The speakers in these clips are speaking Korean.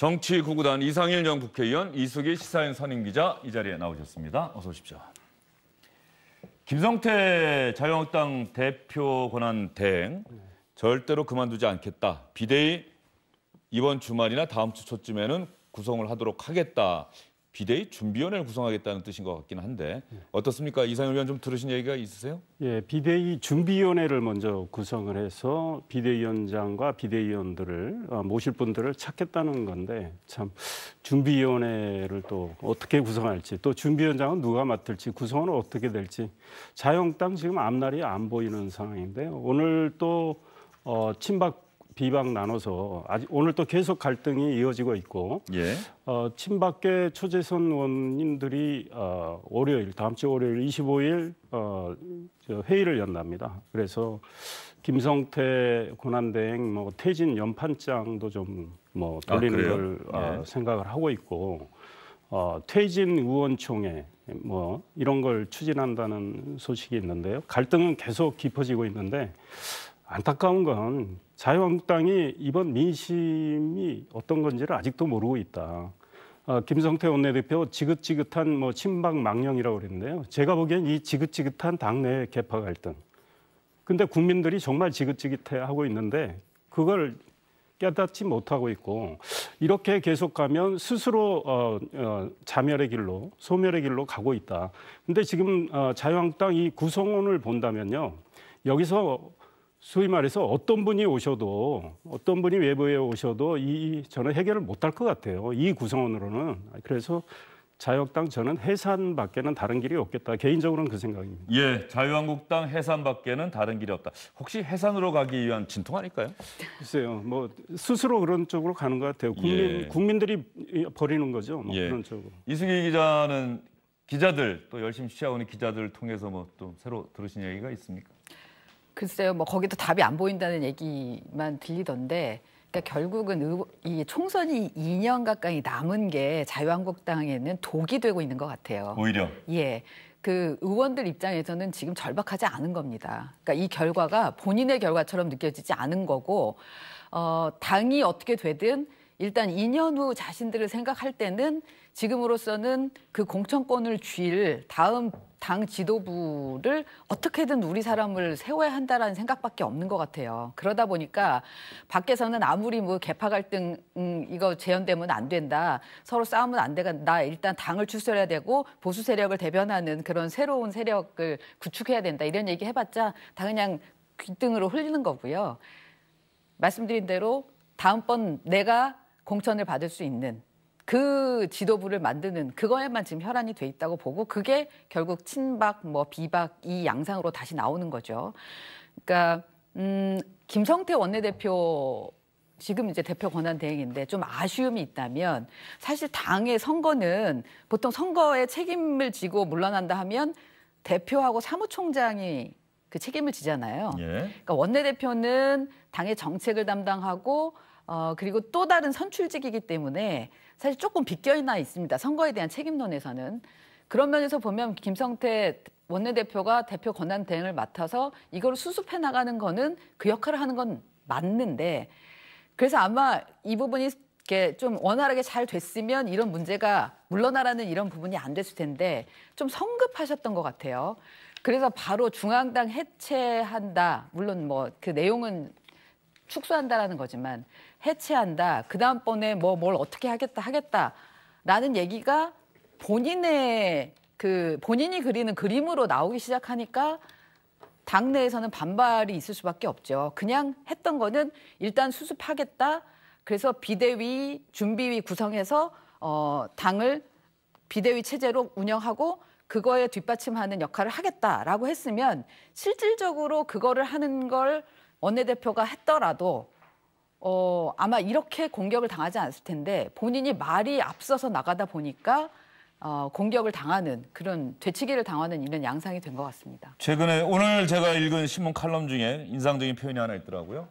정치구구단 이상일 전 국회의원, 이수기 시사인 선임기자 이 자리에 나오셨습니다. 어서 오십시오. 김성태 자유한국당 대표 권한 대행 절대로 그만두지 않겠다. 비대위 이번 주말이나 다음 주 초쯤에는 구성을 하도록 하겠다. 비대위 준비위원회를 구성하겠다는 뜻인 것 같긴 한데 어떻습니까? 이상일 의원 좀 들으신 얘기가 있으세요? 예, 비대위 준비위원회를 먼저 구성을 해서 비대위원장과 비대위원들을 모실 분들을 찾겠다는 건데 참 준비위원회를 또 어떻게 구성할지 또 준비위원장은 누가 맡을지 구성은 어떻게 될지 자유한국당 지금 앞날이 안 보이는 상황인데요. 오늘 또 친박 비박 나눠서 오늘 또 계속 갈등이 이어지고 있고 예. 친박계 초재선 의원님들이 월요일 다음 주 월요일 25일 회의를 연답니다. 그래서 김성태 권한대행 퇴진 연판장도 좀 돌리는 걸 예. 생각을 하고 있고 퇴진 의원총회 이런 걸 추진한다는 소식이 있는데요. 갈등은 계속 깊어지고 있는데 안타까운 건 자유한국당이 이번 민심이 어떤 건지를 아직도 모르고 있다. 김성태 원내대표 지긋지긋한 친박 망령이라고 그랬는데요. 제가 보기엔 이 지긋지긋한 당내 계파 갈등. 근데 국민들이 정말 지긋지긋해하고 있는데 그걸 깨닫지 못하고 있고 이렇게 계속 가면 스스로 자멸의 길로 소멸의 길로 가고 있다. 근데 지금 자유한국당 이 구성원을 본다면요. 여기서 소위 말해서 어떤 분이 외부에 오셔도 저는 해결을 못할 것 같아요. 이 구성원으로는. 그래서 자유한국당 저는 해산밖에는 다른 길이 없겠다. 개인적으로는 그 생각입니다. 예, 자유한국당 해산밖에는 다른 길이 없다. 혹시 해산으로 가기 위한 진통 아닐까요? 글쎄요. 스스로 그런 쪽으로 가는 것 같아요. 국민들이 버리는 거죠. 그런 쪽으로. 이수기 기자는 기자들 또 열심히 취하고 있는 기자들을 통해서 또 새로 들으신 얘기가 있습니까? 글쎄요, 거기도 답이 안 보인다는 얘기만 들리던데, 그러니까 결국은 이 총선이 2년 가까이 남은 게 자유한국당에는 독이 되고 있는 것 같아요. 오히려? 예. 그 의원들 입장에서는 지금 절박하지 않은 겁니다. 그러니까 이 결과가 본인의 결과처럼 느껴지지 않은 거고, 당이 어떻게 되든 일단 2년 후 자신들을 생각할 때는 지금으로서는 그 공천권을 쥘 다음 당 지도부를 어떻게든 우리 사람을 세워야 한다라는 생각밖에 없는 것 같아요. 그러다 보니까 밖에서는 아무리 계파 갈등 이거 재현되면 안 된다. 서로 싸우면 안 된다. 일단 당을 추스려야 되고 보수 세력을 대변하는 그런 새로운 세력을 구축해야 된다. 이런 얘기 해봤자 다 그냥 귓등으로 흘리는 거고요. 말씀드린 대로 다음번 내가 공천을 받을 수 있는 그 지도부를 만드는 그거에만 지금 혈안이 돼 있다고 보고 그게 결국 친박, 비박 이 양상으로 다시 나오는 거죠. 그러니까 김성태 원내대표 지금 이제 대표 권한 대행인데 좀 아쉬움이 있다면 사실 당의 선거는 보통 선거에 책임을 지고 물러난다 하면 대표하고 사무총장이 그 책임을 지잖아요. 예. 그러니까 원내대표는 당의 정책을 담당하고 그리고 또 다른 선출직이기 때문에 사실 조금 비껴나 있습니다. 선거에 대한 책임론에서는. 그런 면에서 보면 김성태 원내대표가 대표 권한 대행을 맡아서 이걸 수습해 나가는 거는 그 역할을 하는 건 맞는데 그래서 아마 이 부분이 이렇게 좀 원활하게 잘 됐으면 이런 문제가 물러나라는 이런 부분이 안 됐을 텐데 좀 성급하셨던 것 같아요. 그래서 바로 중앙당 해체한다. 물론 그 내용은 축소한다라는 거지만 해체한다. 그 다음번에 뭘 어떻게 하겠다라는 얘기가 본인이 그리는 그림으로 나오기 시작하니까 당내에서는 반발이 있을 수밖에 없죠. 그냥 했던 거는 일단 수습하겠다. 그래서 비대위, 준비위 구성해서 당을 비대위 체제로 운영하고 그거에 뒷받침하는 역할을 하겠다라고 했으면 실질적으로 그거를 하는 걸 원내대표가 했더라도 아마 이렇게 공격을 당하지 않았을 텐데 본인이 말이 앞서서 나가다 보니까 공격을 당하는 그런 되치기를 당하는 이런 양상이 된 것 같습니다. 최근에 오늘 제가 읽은 신문 칼럼 중에 인상적인 표현이 하나 있더라고요.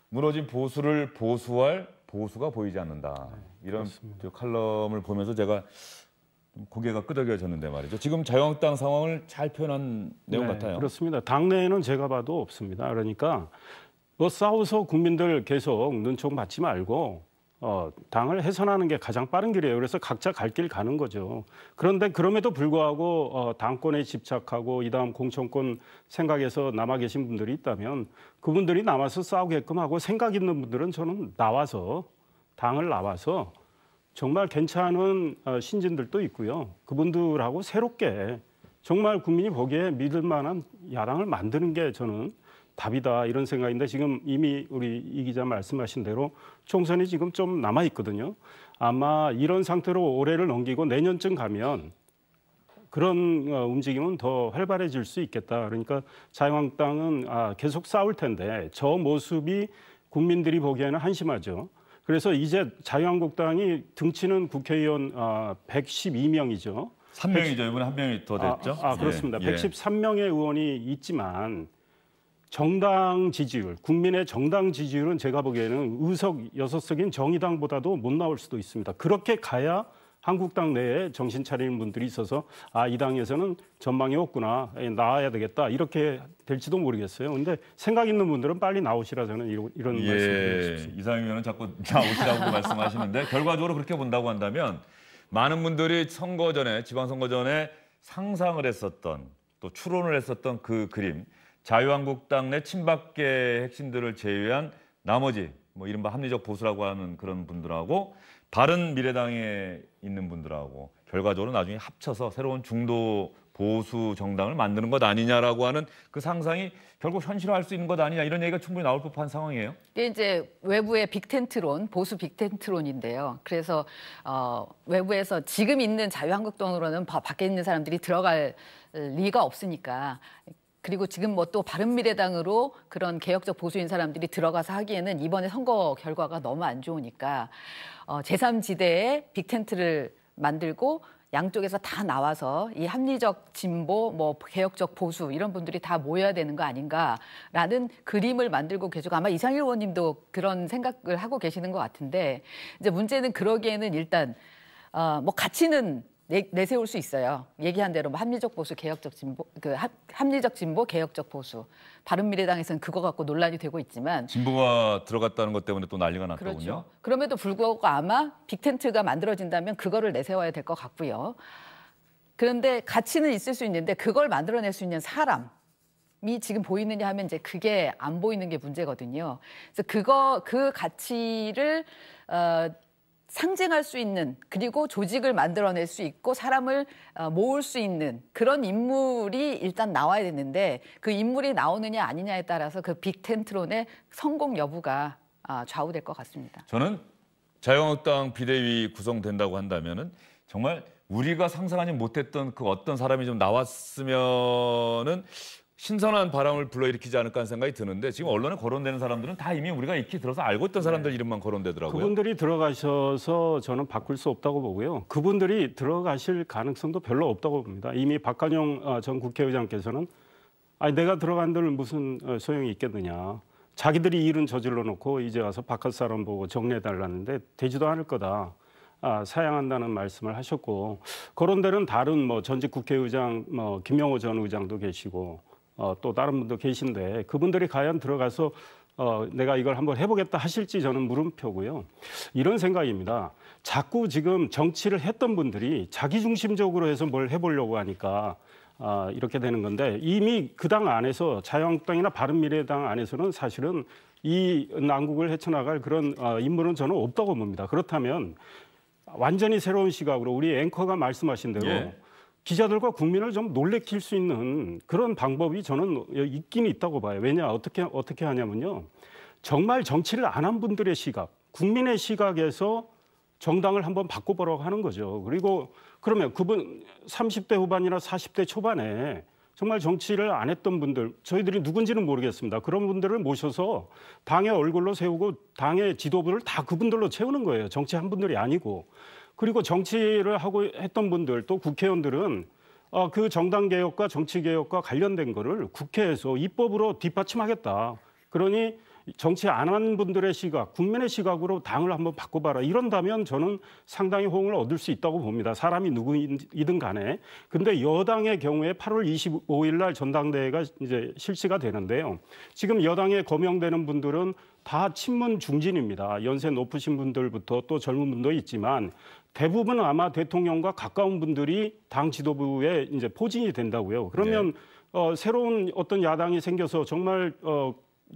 무너진 보수를 보수할 보수가 보이지 않는다. 이런 칼럼을 보면서 제가 고개가 끄덕여졌는데 말이죠. 지금 자유한국당 상황을 잘 표현한 내용 같아요. 그렇습니다. 당내에는 제가 봐도 없습니다. 그러니까 싸워서 국민들 계속 눈총 받지 말고 당을 해산하는 게 가장 빠른 길이에요. 그래서 각자 갈 길 가는 거죠. 그런데 그럼에도 불구하고 당권에 집착하고 이 다음 공천권 생각에서 남아 계신 분들이 있다면 그분들이 남아서 싸우게끔 하고 생각 있는 분들은 저는 당을 나와서 정말 괜찮은 신진들도 있고요. 그분들하고 새롭게 정말 국민이 보기에 믿을 만한 야당을 만드는 게 저는 답이다 이런 생각인데 지금 이미 우리 이 기자 말씀하신 대로 총선이 지금 좀 남아 있거든요. 아마 이런 상태로 올해를 넘기고 내년쯤 가면 그런 움직임은 더 활발해질 수 있겠다. 그러니까 자유한국당은 계속 싸울 텐데 저 모습이 국민들이 보기에는 한심하죠. 그래서 이제 자유한국당이 등치는 국회의원 112명이죠. 3명이죠. 이번에 한 명이 더 됐죠. 그렇습니다. 예. 113명의 의원이 있지만 정당 지지율, 국민의 정당 지지율은 제가 보기에는 의석 6석인 정의당보다도 못 나올 수도 있습니다. 그렇게 가야 한국당 내에 정신 차리는 분들이 있어서 이 당에서는 전망이 없구나, 나와야 되겠다 이렇게 될지도 모르겠어요. 그런데 생각 있는 분들은 빨리 나오시라 저는 이런 말씀을 드리고 이상임 의원은 자꾸 나오시라고 말씀하시는데 결과적으로 그렇게 본다고 한다면 많은 분들이 선거 전에 지방선거 전에 상상을 했었던 또 추론을 했었던 그 그림 자유한국당 내 친박계 핵심들을 제외한 나머지 뭐 이른바 합리적 보수라고 하는 그런 분들하고 바른미래당에 있는 분들하고 결과적으로 나중에 합쳐서 새로운 중도 보수 정당을 만드는 것 아니냐라고 하는 그 상상이 결국 현실화할 수 있는 것 아니냐 이런 얘기가 충분히 나올 법한 상황이에요. 이게 이제 외부의 빅텐트론, 보수 빅텐트론인데요. 그래서 외부에서 지금 있는 자유한국당으로는 밖에 있는 사람들이 들어갈 리가 없으니까. 그리고 지금 뭐 또 바른미래당으로 그런 개혁적 보수인 사람들이 들어가서 하기에는 이번에 선거 결과가 너무 안 좋으니까 제3지대에 빅텐트를 만들고 양쪽에서 다 나와서 이 합리적 진보, 뭐 개혁적 보수 이런 분들이 다 모여야 되는 거 아닌가라는 그림을 만들고 계시고 아마 이상일 의원님도 그런 생각을 하고 계시는 것 같은데 이제 문제는 그러기에는 일단 뭐 가치는 내세울 수 있어요. 얘기한 대로 뭐 합리적 보수, 개혁적 진보, 합리적 진보, 개혁적 보수. 바른미래당에서는 그거 갖고 논란이 되고 있지만 진보가 들어갔다는 것 때문에 또 난리가 났더군요. 그렇죠. 그럼에도 불구하고 아마 빅텐트가 만들어진다면 그거를 내세워야 될 것 같고요. 그런데 가치는 있을 수 있는데 그걸 만들어낼 수 있는 사람이 지금 보이느냐 하면 이제 그게 안 보이는 게 문제거든요. 그래서 그 가치를 상징할 수 있는 그리고 조직을 만들어낼 수 있고 사람을 모을 수 있는 그런 인물이 일단 나와야 되는데 그 인물이 나오느냐 아니냐에 따라서 그 빅텐트론의 성공 여부가 좌우될 것 같습니다. 저는 자유한국당 비대위 구성된다고 한다면은 정말 우리가 상상하지 못했던 그 어떤 사람이 좀 나왔으면은 신선한 바람을 불러일으키지 않을까 하는 생각이 드는데 지금 언론에 거론되는 사람들은 다 이미 우리가 익히 들어서 알고 있던 사람들 이름만 거론되더라고요. 그분들이 들어가셔서 저는 바꿀 수 없다고 보고요. 그분들이 들어가실 가능성도 별로 없다고 봅니다. 이미 박관영 전 국회의장께서는 내가 들어간들 무슨 소용이 있겠느냐. 자기들이 일은 저질러 놓고 이제 와서 바깥 사람 보고 정리해달라는데 되지도 않을 거다. 사양한다는 말씀을 하셨고 거론되는 다른 뭐 전직 국회의장 김영호 전 의장도 계시고 또 다른 분도 계신데 그분들이 과연 들어가서 내가 이걸 한번 해보겠다 하실지 저는 물음표고요. 이런 생각입니다. 자꾸 지금 정치를 했던 분들이 자기중심적으로 해서 뭘 해보려고 하니까 이렇게 되는 건데 이미 그 당 안에서 자유한국당이나 바른미래당 안에서는 사실은 이 난국을 헤쳐나갈 그런 인물은 저는 없다고 봅니다. 그렇다면 완전히 새로운 시각으로 우리 앵커가 말씀하신 대로 기자들과 국민을 좀 놀래킬 수 있는 그런 방법이 저는 있긴 있다고 봐요. 왜냐 어떻게 하냐면요. 정말 정치를 안 한 분들의 시각, 국민의 시각에서 정당을 한번 바꿔보라고 하는 거죠. 그리고 그러면 그분 30대 후반이나 40대 초반에 정말 정치를 안 했던 분들, 저희들이 누군지는 모르겠습니다. 그런 분들을 모셔서 당의 얼굴로 세우고 당의 지도부를 다 그분들로 채우는 거예요. 정치한 분들이 아니고. 그리고 정치를 하고 했던 분들, 또 국회의원들은 그 정당 개혁과 정치 개혁과 관련된 거를 국회에서 입법으로 뒷받침하겠다. 그러니 정치 안 한 분들의 시각, 국민의 시각으로 당을 한번 바꿔봐라. 이런다면 저는 상당히 호응을 얻을 수 있다고 봅니다. 사람이 누구이든 간에. 근데 여당의 경우에 8월 25일 날 전당대회가 이제 실시가 되는데요. 지금 여당에 거명되는 분들은 다 친문 중진입니다. 연세 높으신 분들부터 또 젊은 분도 있지만 대부분 아마 대통령과 가까운 분들이 당 지도부에 이제 포진이 된다고요. 그러면 새로운 어떤 야당이 생겨서 정말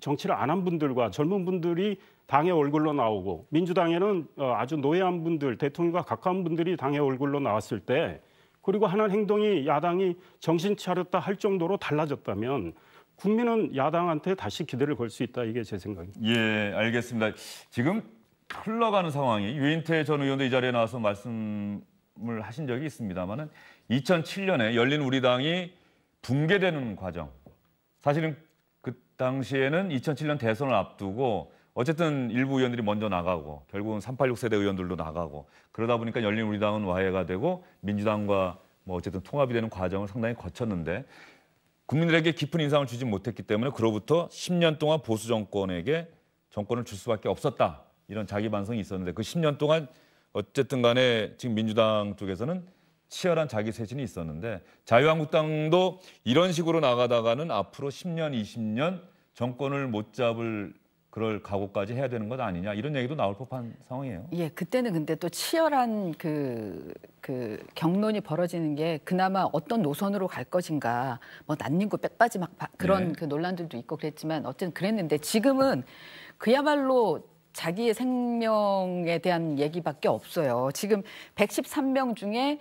정치를 안 한 분들과 젊은 분들이 당의 얼굴로 나오고 민주당에는 아주 노예한 분들, 대통령과 가까운 분들이 당의 얼굴로 나왔을 때 그리고 하는 행동이 야당이 정신 차렸다 할 정도로 달라졌다면 국민은 야당한테 다시 기대를 걸 수 있다. 이게 제 생각입니다. 예, 알겠습니다. 지금 흘러가는 상황이 유인태 전 의원도 이 자리에 나와서 말씀을 하신 적이 있습니다만은 2007년에 열린 우리당이 붕괴되는 과정. 사실은 그 당시에는 2007년 대선을 앞두고 어쨌든 일부 의원들이 먼저 나가고 결국은 386 세대 의원들도 나가고 그러다 보니까 열린 우리당은 와해가 되고 민주당과 뭐 어쨌든 통합이 되는 과정을 상당히 거쳤는데 국민들에게 깊은 인상을 주지 못했기 때문에 그로부터 10년 동안 보수 정권에게 정권을 줄 수밖에 없었다. 이런 자기 반성이 있었는데 그 10년 동안 어쨌든 간에 지금 민주당 쪽에서는 치열한 자기 쇄신이 있었는데 자유한국당도 이런 식으로 나가다가는 앞으로 10년, 20년 정권을 못 잡을 그럴 각오까지 해야 되는 것 아니냐 이런 얘기도 나올 법한 상황이에요. 예, 그때는 근데 또 치열한 그 경론이 벌어지는 게 그나마 어떤 노선으로 갈 것인가 뭐 낯익고 빽빠지 막 그런 그 논란들도 있고 그랬지만 어쨌든 그랬는데 지금은 그야말로 자기의 생명에 대한 얘기밖에 없어요. 지금 113명 중에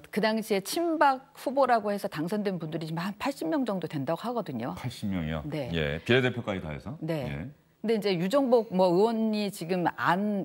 그 당시에 친박 후보라고 해서 당선된 분들이 지금 한 80명 정도 된다고 하거든요. 80명이요? 네. 예, 비례대표까지 다 해서? 네. 예. 근데 이제 유정복 뭐 의원이 지금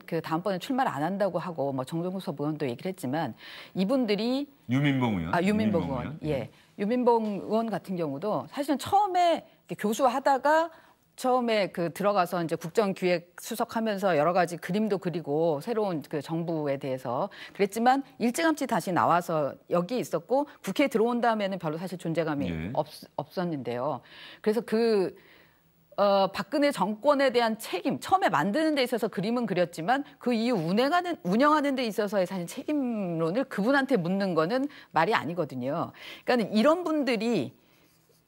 그 다음번에 출마를 안 한다고 하고 뭐 정종섭 의원도 얘기를 했지만 이분들이 유민봉 의원. 유민봉 의원. 예. 유민봉 의원 같은 경우도 사실은 처음에 교수하다가 처음에 들어가서 이제 국정기획 수석하면서 여러 가지 그림도 그리고 새로운 그 정부에 대해서 그랬지만 일찌감치 다시 나와서 여기 있었고 국회에 들어온 다음에는 별로 사실 존재감이 없었는데요. 그래서 박근혜 정권에 대한 책임, 처음에 만드는 데 있어서 그림은 그렸지만 그 이후 운영하는 데 있어서의 사실 책임론을 그분한테 묻는 거는 말이 아니거든요. 그러니까 이런 분들이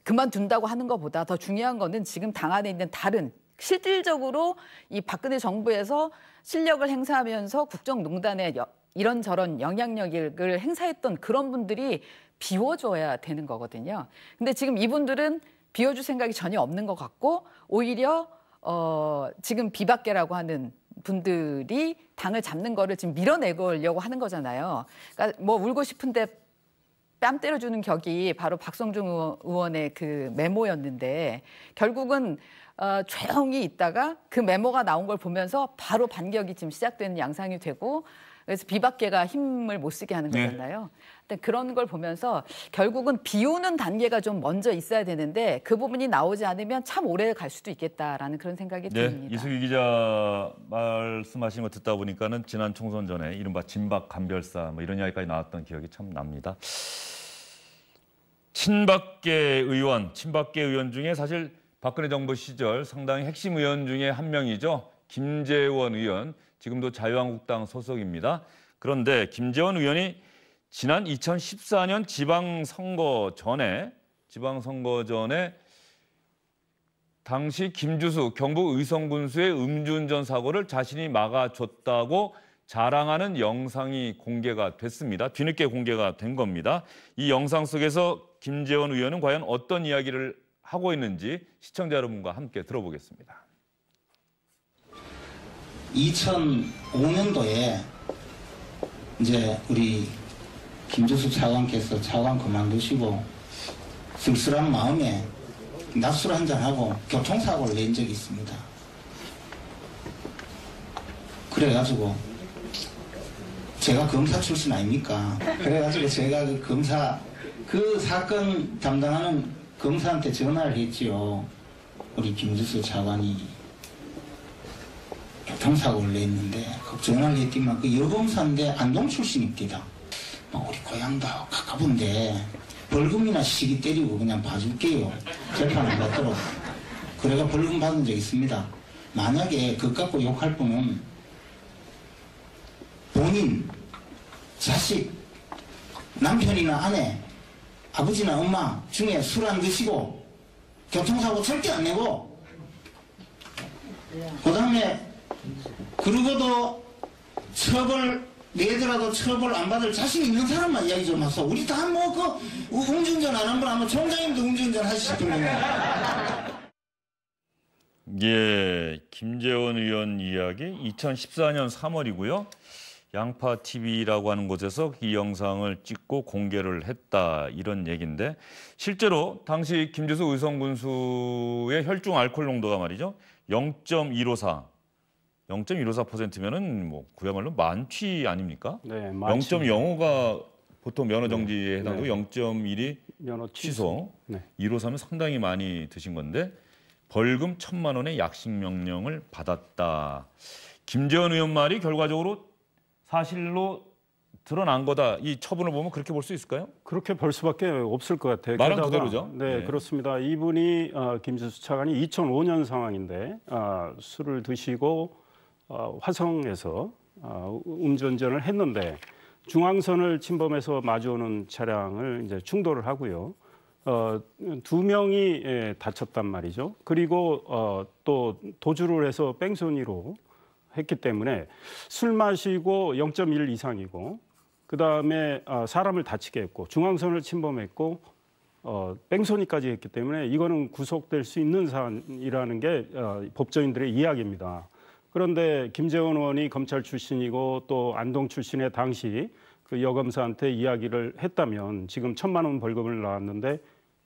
그만둔다고 하는 것보다 더 중요한 거는 지금 당 안에 있는 다른 실질적으로 이 박근혜 정부에서 실력을 행사하면서 국정농단에 이런저런 영향력을 행사했던 그런 분들이 비워줘야 되는 거거든요. 근데 지금 이분들은 비워줄 생각이 전혀 없는 것 같고 오히려 지금 비박계라고 하는 분들이 당을 잡는 거를 지금 밀어내려고 하는 거잖아요. 그러니까 뭐 울고 싶은데 뺨 때려주는 격이 바로 박성중 의원의 그 메모였는데 결국은 조용히 있다가 그 메모가 나온 걸 보면서 바로 반격이 지금 시작되는 양상이 되고 그래서 비박계가 힘을 못 쓰게 하는 거잖아요. 근데 그런 걸 보면서 결국은 비우는 단계가 좀 먼저 있어야 되는데 그 부분이 나오지 않으면 참 오래 갈 수도 있겠다라는 그런 생각이 듭니다. 이수기 기자 말씀하신 거 듣다 보니까는 지난 총선 전에 이른바 진박 간별사 뭐 이런 이야기까지 나왔던 기억이 참 납니다. 친박계 의원 중에 사실 박근혜 정부 시절 상당히 핵심 의원 중에 한 명이죠. 김재원 의원, 지금도 자유한국당 소속입니다. 그런데 김재원 의원이 지난 2014년 지방선거 전에 당시 김주수 경북 의성군수의 음주운전 사고를 자신이 막아줬다고 자랑하는 영상이 공개가 됐습니다. 뒤늦게 공개가 된 겁니다. 이 영상 속에서 김재원 의원은 과연 어떤 이야기를 하고 있는지 시청자 여러분과 함께 들어보겠습니다. 2005년도에 이제 우리 김주수 차관께서 차관 그만두시고 쓸쓸한 마음에 낮술 한잔하고 교통사고를 낸 적이 있습니다. 그래가지고 제가 검사 출신 아닙니까? 그래가지고 제가 그 사건 담당하는 검사한테 전화를 했지요. 우리 김주수 차관이 교통사고를 냈는데 전화를 했더니만 그 여검사인데 안동 출신입니다. 우리 고향도 가까운데 벌금이나 시기 때리고 그냥 봐줄게요. 재판 안 받도록. 그래가 벌금 받은 적 있습니다. 만약에 그것 갖고 욕할 분은 본인, 자식, 남편이나 아내, 아버지나 엄마 중에 술 안 드시고 교통사고 절대 안 내고 그 다음에 그러고도 처벌 내더라도 처벌 안 받을 자신 있는 사람만 이야기 좀 하소. 우리 다 뭐 그 음주운전 안 한 분 아마 총장님도 음주운전 하실 겁니다. 예, 김재원 의원 이야기 2014년 3월이고요. 양파TV라고 하는 곳에서 이 영상을 찍고 공개를 했다 이런 얘기인데 실제로 당시 김주수 의성군수의 혈중 알코올 농도가 말이죠. 0.154. 0.154%면은 뭐 그야말로 만취 아닙니까? 네, 만취. 0.05가 보통 면허 정지에 해당되고 네. 0.1이 면허 취소. 네. 153은 상당히 많이 드신 건데 벌금 1,000만 원의 약식 명령을 받았다. 김재원 의원 말이 결과적으로 사실로 드러난 거다. 이 처분을 보면 그렇게 볼 수 있을까요? 그렇게 볼 수밖에 없을 것 같아요. 말은 게다가, 그대로죠. 네, 네. 그렇습니다. 이분이 김주수 차관이 2005년 상황인데 술을 드시고 화성에서 음주운전을 했는데 중앙선을 침범해서 마주오는 차량을 이제 충돌을 하고요. 2명이 다쳤단 말이죠. 그리고 또 도주를 해서 뺑소니로 했기 때문에 술 마시고 0.1 이상이고 그다음에 사람을 다치게 했고 중앙선을 침범했고 뺑소니까지 했기 때문에 이거는 구속될 수 있는 사안이라는 게 법조인들의 이야기입니다. 그런데 김재원 의원이 검찰 출신이고 또 안동 출신의 당시 그 여검사한테 이야기를 했다면 지금 1,000만 원 벌금을 나왔는데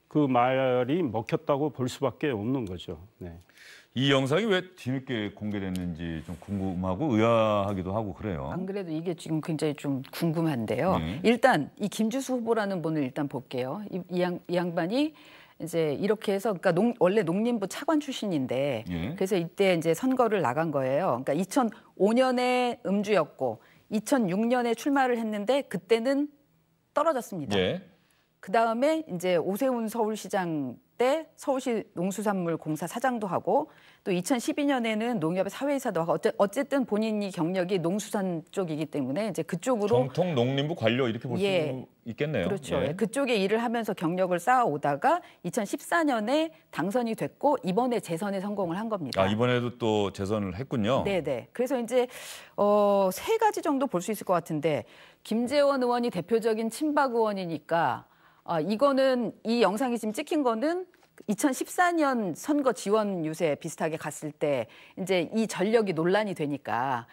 그 말이 먹혔다고 볼 수밖에 없는 거죠. 네. 이 영상이 왜 뒤늦게 공개됐는지 좀 궁금하고 의아하기도 하고 그래요. 안 그래도 이게 지금 굉장히 좀 궁금한데요. 네. 일단 이 김주수 후보라는 분을 일단 볼게요. 이 양반이 이제 이렇게 해서 그러니까 원래 농림부 차관 출신인데 예. 그래서 이때 이제 선거를 나간 거예요. 그러니까 2005년에 음주였고 2006년에 출마를 했는데 그때는 떨어졌습니다. 예. 그 다음에 이제 오세훈 서울시장 때 서울시 농수산물공사 사장도 하고 또 2012년에는 농협의 사회이사도 하고 어쨌든 본인이 경력이 농수산 쪽이기 때문에 이제 그쪽으로 정통 농림부 관료 이렇게 볼 수 예. 있겠네요. 그렇죠. 예. 그쪽에 일을 하면서 경력을 쌓아오다가 2014년에 당선이 됐고 이번에 재선에 성공을 한 겁니다. 아, 이번에도 또 재선을 했군요. 네네. 그래서 이제 세 가지 정도 볼 수 있을 것 같은데 김재원 의원이 대표적인 친박 의원이니까 이거는 이 영상이 지금 찍힌 거는 2014년 선거 지원 유세 비슷하게 갔을 때 이제 이 전력이 논란이 되니까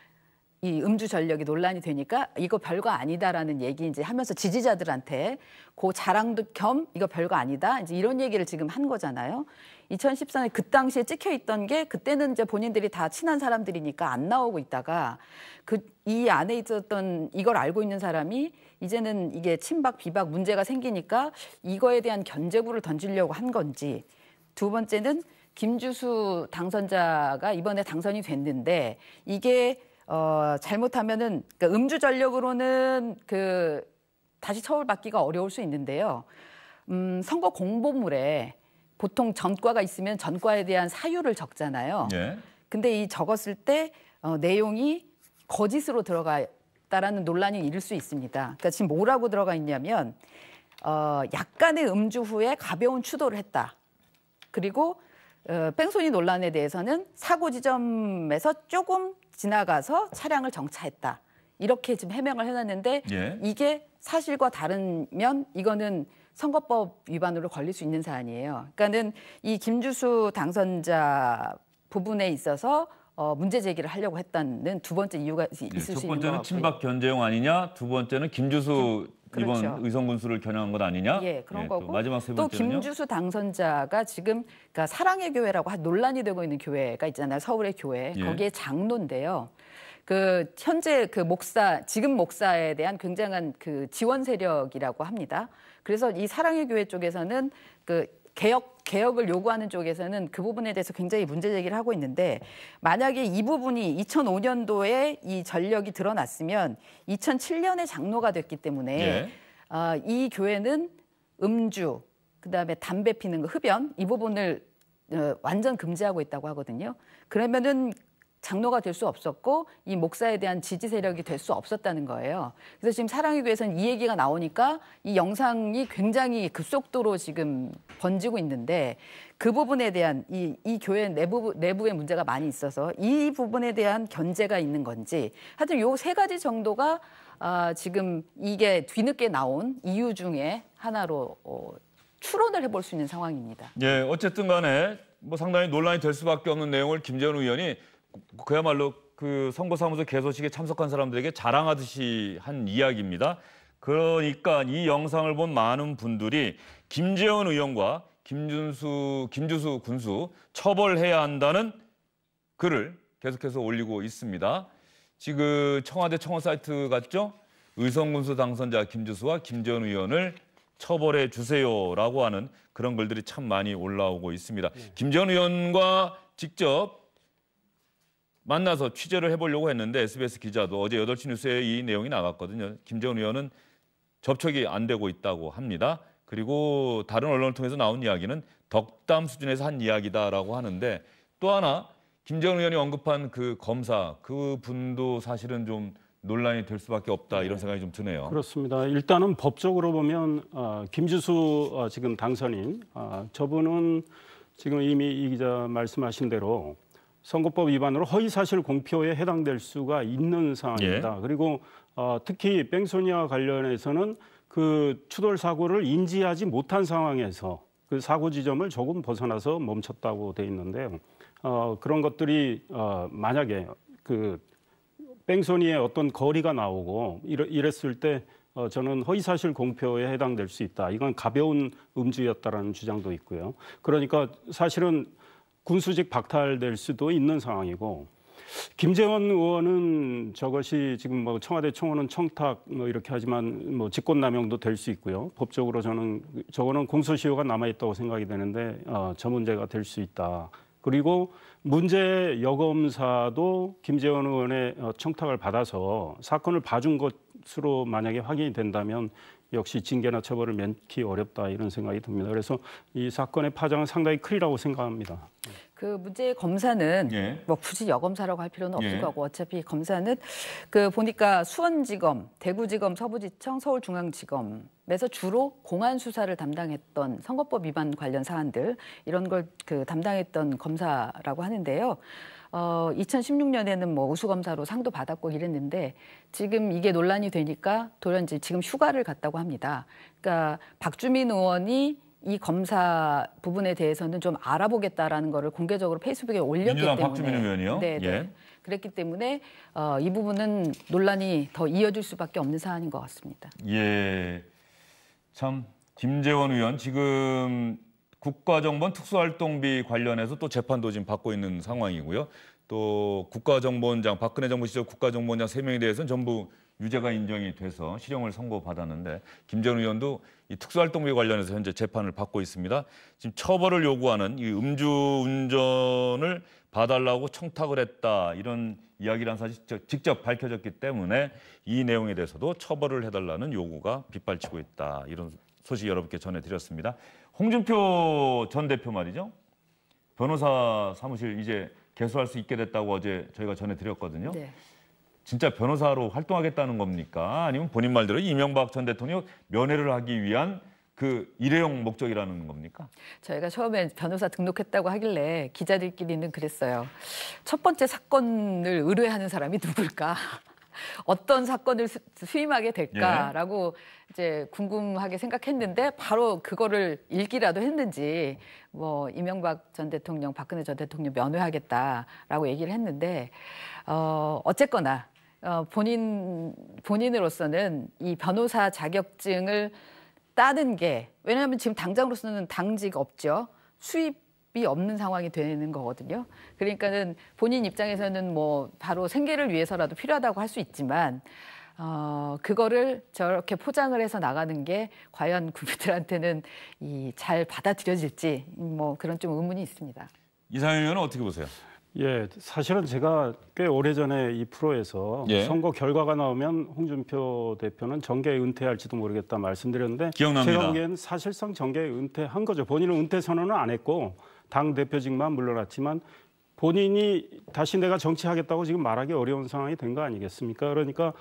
이 음주 전력이 논란이 되니까 이거 별거 아니다라는 얘기 이제 하면서 지지자들한테 그 자랑도 겸 이거 별거 아니다 이제 이런 얘기를 지금 한 거잖아요. 2014년 그 당시에 찍혀 있던 게 그때는 이제 본인들이 다 친한 사람들이니까 안 나오고 있다가 이 안에 있었던 이걸 알고 있는 사람이 이제는 이게 친박 비박 문제가 생기니까 이거에 대한 견제구를 던지려고 한 건지 두 번째는 김주수 당선자가 이번에 당선이 됐는데 이게 잘못하면은 그러니까 음주 전력으로는 다시 처벌받기가 어려울 수 있는데요. 선거 공보물에 보통 전과가 있으면 전과에 대한 사유를 적잖아요. 예. 근데 이 적었을 때 내용이 거짓으로 들어갔다라는 논란이 일을 수 있습니다. 그러니까 지금 뭐라고 들어가 있냐면 약간의 음주 후에 가벼운 추도를 했다. 그리고 뺑소니 논란에 대해서는 사고 지점에서 조금 지나가서 차량을 정차했다. 이렇게 지금 해명을 해놨는데 예. 이게 사실과 다르면 이거는 선거법 위반으로 걸릴 수 있는 사안이에요. 그러니까는 이 김주수 당선자 부분에 있어서 문제 제기를 하려고 했다는 두 번째 이유가 있을 수 있는 것 같고요. 첫 번째는 친박 견제용 아니냐, 두 번째는 김주수 그렇죠. 이번 의성군수를 겨냥한 것 아니냐. 예, 그런 또 거고. 마지막 세 또 번째는요. 김주수 당선자가 지금 그러니까 사랑의 교회라고 논란이 되고 있는 교회가 있잖아요. 서울의 교회. 예. 거기에 장로인데요. 현재 지금 목사에 대한 굉장한 지원 세력이라고 합니다. 그래서 이 사랑의 교회 쪽에서는 개혁을 요구하는 쪽에서는 그 부분에 대해서 굉장히 문제 제기를 하고 있는데 만약에 이 부분이 2005년도에 이 전력이 드러났으면 2007년에 장로가 됐기 때문에 예. 이 교회는 음주, 그다음에 담배 피는 거, 흡연 이 부분을 완전 금지하고 있다고 하거든요. 그러면은 장로가 될 수 없었고 이 목사에 대한 지지 세력이 될 수 없었다는 거예요. 그래서 지금 사랑의 교회에서는 이 얘기가 나오니까 이 영상이 굉장히 급속도로 지금 번지고 있는데 그 부분에 대한 이 교회 내부의 문제가 많이 있어서 이 부분에 대한 견제가 있는 건지 하여튼 요 세 가지 정도가 지금 이게 뒤늦게 나온 이유 중에 하나로 추론을 해볼 수 있는 상황입니다. 예, 어쨌든 간에 뭐 상당히 논란이 될 수밖에 없는 내용을 김재원 의원이 그야말로 그 선거사무소 개소식에 참석한 사람들에게 자랑하듯이 한 이야기입니다. 그러니까 이 영상을 본 많은 분들이 김재원 의원과 김주수 군수 처벌해야 한다는 글을 계속해서 올리고 있습니다. 지금 청와대 청원 사이트 같죠? 의성군수 당선자 김주수와 김재원 의원을 처벌해 주세요라고 하는 그런 글들이 참 많이 올라오고 있습니다. 김재원 의원과 직접 만나서 취재를 해보려고 했는데 SBS 기자도 어제 8시 뉴스에 이 내용이 나갔거든요. 김재원 의원은 접촉이 안 되고 있다고 합니다. 그리고 다른 언론을 통해서 나온 이야기는 덕담 수준에서 한 이야기다라고 하는데 또 하나 김재원 의원이 언급한 그 검사 그분도 사실은 좀 논란이 될 수밖에 없다 이런 생각이 좀 드네요. 그렇습니다. 일단은 법적으로 보면 김주수 지금 당선인 저분은 지금 이미 이 기자 말씀하신 대로 선거법 위반으로 허위사실 공표에 해당될 수가 있는 상황입니다. 예. 그리고 특히 뺑소니와 관련해서는 그 추돌 사고를 인지하지 못한 상황에서 그 사고 지점을 조금 벗어나서 멈췄다고 돼 있는데요. 그런 것들이 만약에 그 뺑소니의 어떤 거리가 나오고 이랬을 때 저는 허위사실 공표에 해당될 수 있다. 이건 가벼운 음주였다라는 주장도 있고요. 그러니까 사실은 군수직 박탈될 수도 있는 상황이고 김재원 의원은 저것이 지금 뭐 청와대 청원은 청탁 뭐 이렇게 하지만 뭐 직권남용도 될 수 있고요. 법적으로 저거는 공소시효가 남아 있다고 생각이 되는데 저 문제가 될 수 있다. 그리고 문제 여검사도 김재원 의원의 청탁을 받아서 사건을 봐준 것으로 만약에 확인이 된다면 역시 징계나 처벌을免기 어렵다 이런 생각이 듭니다. 그래서 이 사건의 파장은 상당히 크리라고 생각합니다. 그 문제의 검사는 예. 뭐 굳이 여검사라고 할 필요는 없을 예. 거고 어차피 검사는 그 보니까 수원지검, 대구지검, 서부지청, 서울중앙지검에서 주로 공안 수사를 담당했던 선거법 위반 관련 사안들 이런 걸 그 담당했던 검사라고 하는데요. 2016년에는 뭐 우수검사로 상도 받았고 이랬는데 지금 이게 논란이 되니까 돌연지 지금 휴가를 갔다고 합니다. 그러니까 박주민 의원이 이 검사 부분에 대해서는 좀 알아보겠다라는 거를 공개적으로 페이스북에 올렸기 민주당 때문에 박주민 의원이요? 네, 예. 그랬기 때문에 이 부분은 논란이 더 이어질 수밖에 없는 사안인 것 같습니다. 예, 참 김재원 의원 지금 국가정보원 특수활동비 관련해서 또 재판도 지금 받고 있는 상황이고요. 또 국가정보원장 박근혜 정부 시절 국가정보원장 3명에 대해서는 전부 유죄가 인정이 돼서 실형을 선고받았는데 김재원 의원도 이 특수활동비 관련해서 현재 재판을 받고 있습니다. 지금 처벌을 요구하는 이 음주운전을 봐달라고 청탁을 했다 이런 이야기란 사실 직접 밝혀졌기 때문에 이 내용에 대해서도 처벌을 해달라는 요구가 빗발치고 있다 이런 소식 여러분께 전해드렸습니다. 홍준표 전 대표 말이죠. 변호사 사무실 이제 개소할 수 있게 됐다고 어제 저희가 전해드렸거든요. 네. 진짜 변호사로 활동하겠다는 겁니까? 아니면 본인 말대로 이명박 전 대통령 면회를 하기 위한 그 일회용 목적이라는 겁니까? 저희가 처음에 변호사 등록했다고 하길래 기자들끼리는 그랬어요. 첫 번째 사건을 의뢰하는 사람이 누굴까? 어떤 사건을 수임하게 될까라고 이제 궁금하게 생각했는데 바로 그거를 읽기라도 했는지 뭐 이명박 전 대통령, 박근혜 전 대통령 면회하겠다라고 얘기를 했는데 어쨌거나 본인으로서는 이 변호사 자격증을 따는 게 왜냐하면 지금 당장으로서는 당직 없죠. 수입이 없는 상황이 되는 거거든요. 그러니까는 본인 입장에서는 뭐 바로 생계를 위해서라도 필요하다고 할 수 있지만 그거를 저렇게 포장을 해서 나가는 게 과연 국민들한테는 잘 받아들여질지 뭐 그런 좀 의문이 있습니다. 이상현 의원은 어떻게 보세요? 예, 사실은 제가 꽤 오래전에 이 프로에서 선거 결과가 나오면 홍준표 대표는 정계 은퇴할지도 모르겠다 말씀드렸는데 기억납니다. 제가 보기에는 사실상 정계 은퇴한 거죠. 본인은 은퇴 선언을 안 했고 당 대표직만 물러났지만 본인이 다시 내가 정치하겠다고 지금 말하기 어려운 상황이 된 거 아니겠습니까? 그러니까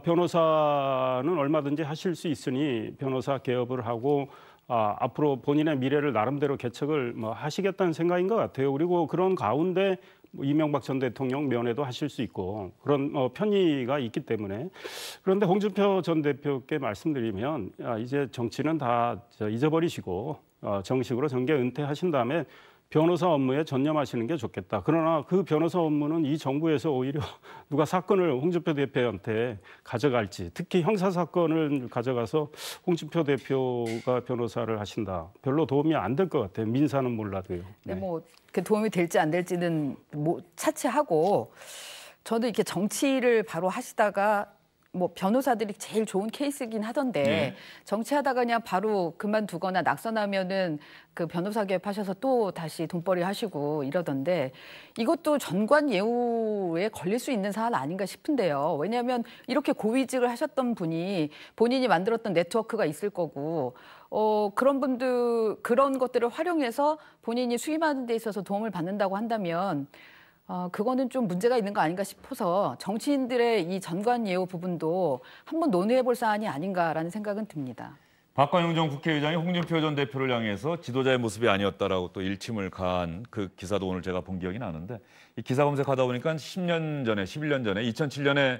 변호사는 얼마든지 하실 수 있으니 변호사 개업을 하고 앞으로 본인의 미래를 나름대로 개척을 하시겠다는 생각인 것 같아요. 그리고 그런 가운데 이명박 전 대통령 면회도 하실 수 있고 그런 편의가 있기 때문에. 그런데 홍준표 전 대표께 말씀드리면 이제 정치는 다 잊어버리시고 정식으로 정계 은퇴하신 다음에 변호사 업무에 전념하시는 게 좋겠다. 그러나 그 변호사 업무는 이 정부에서 오히려 누가 사건을 홍준표 대표한테 가져갈지, 특히 형사 사건을 가져가서 홍준표 대표가 변호사를 하신다. 별로 도움이 안 될 것 같아요. 민사는 몰라도요. 네. 그 도움이 될지 안 될지는 차치하고 저도 이렇게 정치를 바로 하시다가 변호사들이 제일 좋은 케이스긴 하던데 정치하다가 그냥 바로 그만두거나 낙선하면은 그 변호사 개업하셔서 또 다시 돈벌이 하시고 이러던데 이것도 전관예우에 걸릴 수 있는 사안 아닌가 싶은데요. 왜냐하면 이렇게 고위직을 하셨던 분이 본인이 만들었던 네트워크가 있을 거고 그런 분들 그런 것들을 활용해서 본인이 수임하는 데 있어서 도움을 받는다고 한다면 그거는 좀 문제가 있는 거 아닌가 싶어서 정치인들의 이 전관예우 부분도 한번 논의해 볼 사안이 아닌가라는 생각은 듭니다. 박관영 전 국회의장이 홍준표 전 대표를 향해서 지도자의 모습이 아니었다라고 또 일침을 가한 그 기사도 오늘 제가 본 기억이 나는데 이 기사 검색하다 보니까 10년 전에, 11년 전에 2007년에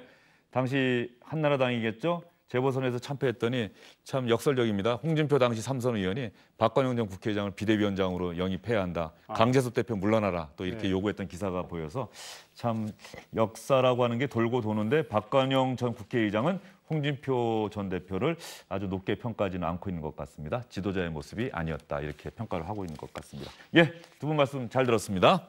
당시 한나라당이겠죠? 재보선에서 참패했더니 참 역설적입니다. 홍준표 당시 삼선 의원이 박관영 전 국회의장을 비대위원장으로 영입해야 한다. 강재섭 대표 물러나라. 또 이렇게 요구했던 기사가 보여서 참 역사라고 하는 게 돌고 도는데 박관영 전 국회의장은 홍준표 전 대표를 아주 높게 평가하지는 않고 있는 것 같습니다. 지도자의 모습이 아니었다. 이렇게 평가를 하고 있는 것 같습니다. 예, 두 분 말씀 잘 들었습니다.